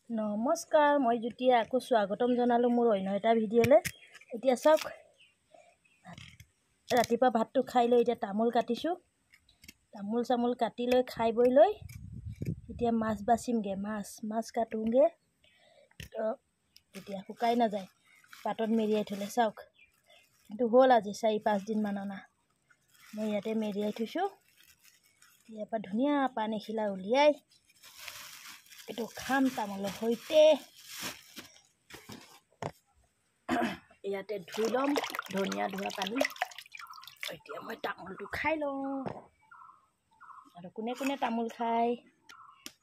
নমস্কাৰ, মই জ্যোতিয়ে আকৌ স্বাগতম জনালোঁ মোৰ অন্য এটা ভিডিঅ'লৈ। এতিয়া চাওক, ৰাতিপুৱা ভাতটো খাই লৈ এতিয়া তামোল কাটিছোঁ। তামোল কাটি লৈ খাই বৈ লৈ এতিয়া মাছ বাচিমগৈ। মাছ কাটোঁগৈ। তেতিয়া শুকাই নাযায়, পাতত মেৰিয়াই থ'লে। চাওক, কিন্তু হ'ল আজি 4-5 দিনমান অনা। মই ইয়াতে মেৰিয়াই থৈছোঁ। ইয়াৰ পৰা ধুনীয়া পান এখিলা উলিয়াই এইটো খাম তামোলৰ সৈতে। ইয়াতে ধুই ল'ম, ধনিয়া ধোৱা পানী। এতিয়া মই তামোলটো খাই লওঁ। আৰু কোনে কোনে তামোল খায়,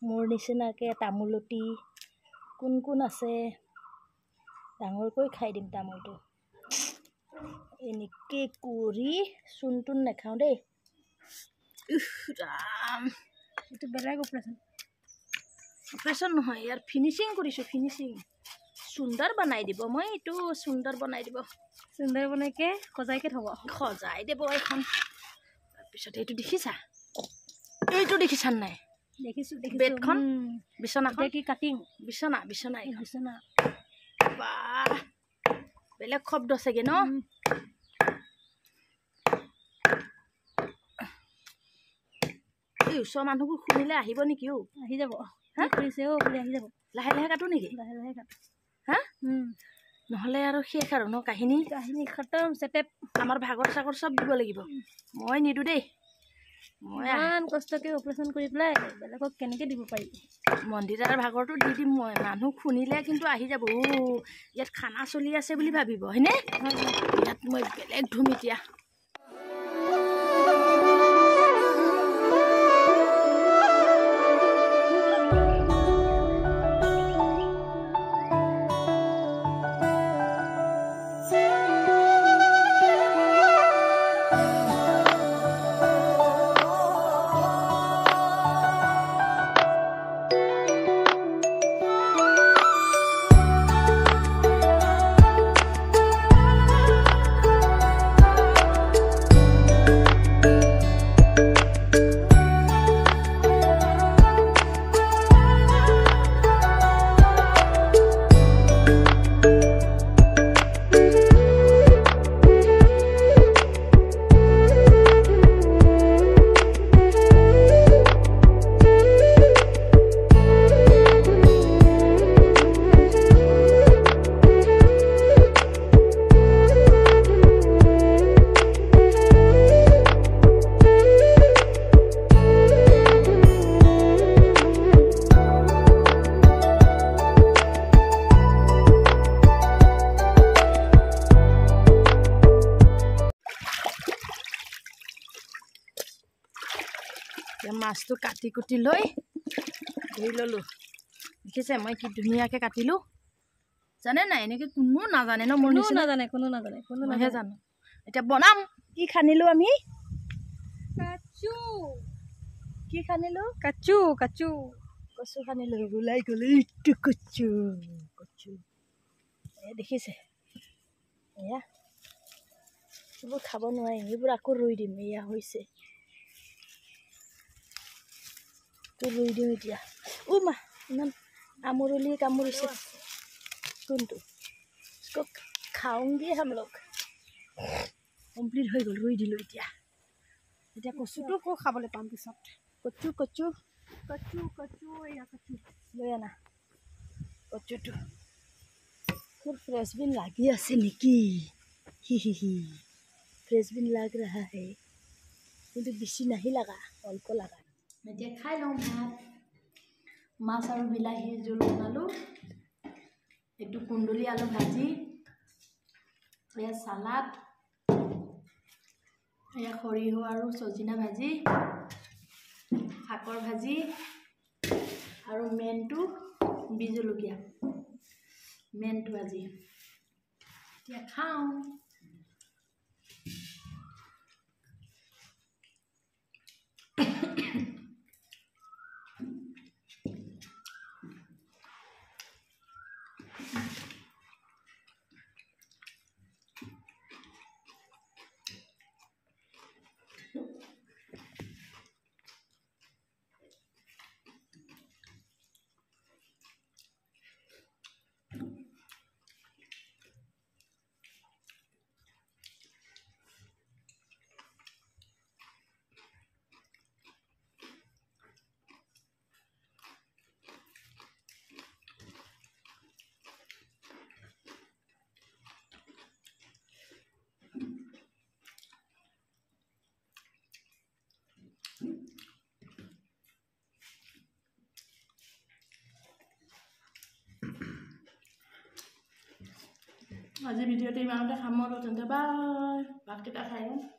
মোৰ নিচিনাকৈ তামোলতি কোন আছে, ডাঙৰকৈ খাই দিম তামোলটো। এনেকৈ কৰি চূণ নাখাওঁ দেই। ৰাম, এইটো বেলেগ অপাৰেশ্যন নহয়, ইয়াৰ ফিনিচিং কৰিছোঁ। সুন্দৰ বনাই দিব। মই এইটো সুন্দৰ বনাই দিব। সুন্দৰ বনাইকে সজাইকে থ'ব, সজাই দিব এখন। তাৰপিছত এইটো দেখিছা, নাই? দেখিছোঁ। বেডখন, বিচনাখন কি কাটিং, বিচনা বাহ, বেলেগ শব্দ চাগে ন? ওচৰৰ মানুহবোৰ শুনিলে আহিব নেকি? আহি যাব। কৰিছে বুলি আহি যাব। লাহে লাহে কাটো নেকি? লাহে কাটো। হা? নহ'লে আৰু শেষ আৰু ন? কাহিনী খতম। চেটেপ। আমাৰ ভাগৰ চাগৰ চব দিব লাগিব। মই নিদো দেই। মই ইমান কষ্টকৈ অপাৰেশ্যন কৰি পেলাই বেলেগক কেনেকৈ দিব পাৰি? মন্দিৰৰ ভাগৰটো দি দিম মই। মানুহ শুনিলে কিন্তু আহি যাব। ইয়াত খানা চলি আছে বুলি ভাবিব, হয়নে? ইয়াত মই বেলেগ ধুম এতিয়া। মাছটো কাটি কুটি লৈ ধুই ল'লোঁ। দেখিছে মই কি ধুনীয়াকৈ কাটিলোঁ। জানে নাই? এনেকৈ কোনো নাজানে ন? মোৰ নিচিনা কোনো নাজানে জানো। এতিয়া বনাম। কি খানিলোঁ আমি? কি খানিলোঁ? কচু খানিলোঁ। ওলাই গ'লে ইটো কচু। দেখিছে? এয়া এইবোৰ খাব নোৱাৰি। এইবোৰ আকৌ ৰুই দিম। এয়া হৈছে, ৰুই দিওঁ এতিয়া। মা, ইমান আমুৰলি কামুৰিছে। কোনটো? খাওঁগৈ हम लोग। কমপ্লিট হৈ গ'ল। ৰুই দিলোঁ এতিয়া। কচুটো আকৌ খাবলৈ পাম পিছত। কচু লৈ আনা। কচুটো মোৰ ফ্ৰেছবিন লাগি আছে নেকি? ফ্ৰেছবিন লাগ ৰহা হে, কিন্তু বেছি নাহি লাগা, অল্প লাগা। এতিয়া খাই লওঁ ভাত। মাছ আৰু বিলাহীৰ জোল বনালোঁ। এইটো কুন্দুলি আলু ভাজি, এয়া চালাড, এয়া সৰিয়হ আৰু চজিনা ভাজি, শাকৰ ভাজি, আৰু মেনটো বি জলকীয়া। মেনটো ভাজি এতিয়া খাওঁ। আজি ভিডিঅ'টো ইমানতে সামৰো তেন্তে বাই ভাতকেইটা খাই লওঁ